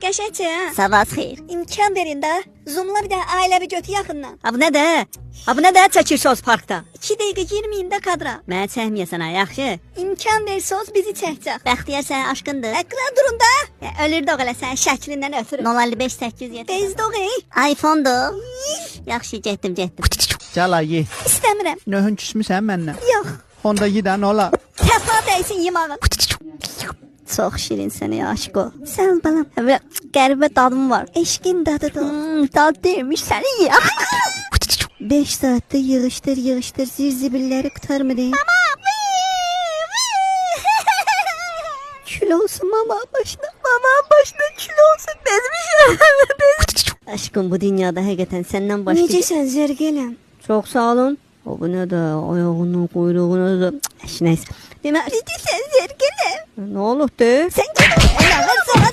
Qəşəngçi ha? Sabah xeyir. İmkan verin də. Zoomla bir də ailəvi götü yaxından. Ha bu nədir? Ha bu nədir çəkirsiniz parkda? 2 dəqiqə girməyin də kadra. Mənə çəkməyəsən ha, yaxşı. İmkan versəz bizi çəkəcək. Bəxtiyar sənin aşkındır. Əqra durun da. Ölürdü o elə sənin şəklindən ötürü. 055 807. Bezdoq ey. iPhone-dur. Yaxşı, getdim. Gəl ay ye. İstəmirəm. Nöhün küsmüsən məndən? Yox. Onda yedən ola. Təfa dəysin yemağın. Çox şirinsən ya aşko. Sağ ol balam. Belə qəribə dadım var. Eşqin dadıdır. Dad deyilmiş səni ya. 5 saatdə yığışdır zirzibilləri qutarmıdı. Kül olsun mama başına. Mama başına kül olsun bezmişim. Aşkım bu dünyada həqiqətən səndən başqa... Necəsən zərgələm? Çox sağ olun. O bu nə də ayağının quyruğunu da... Nəysə. Demə, Necəsən zərgələm? nə olub de? Sən gel. Elə ver sana.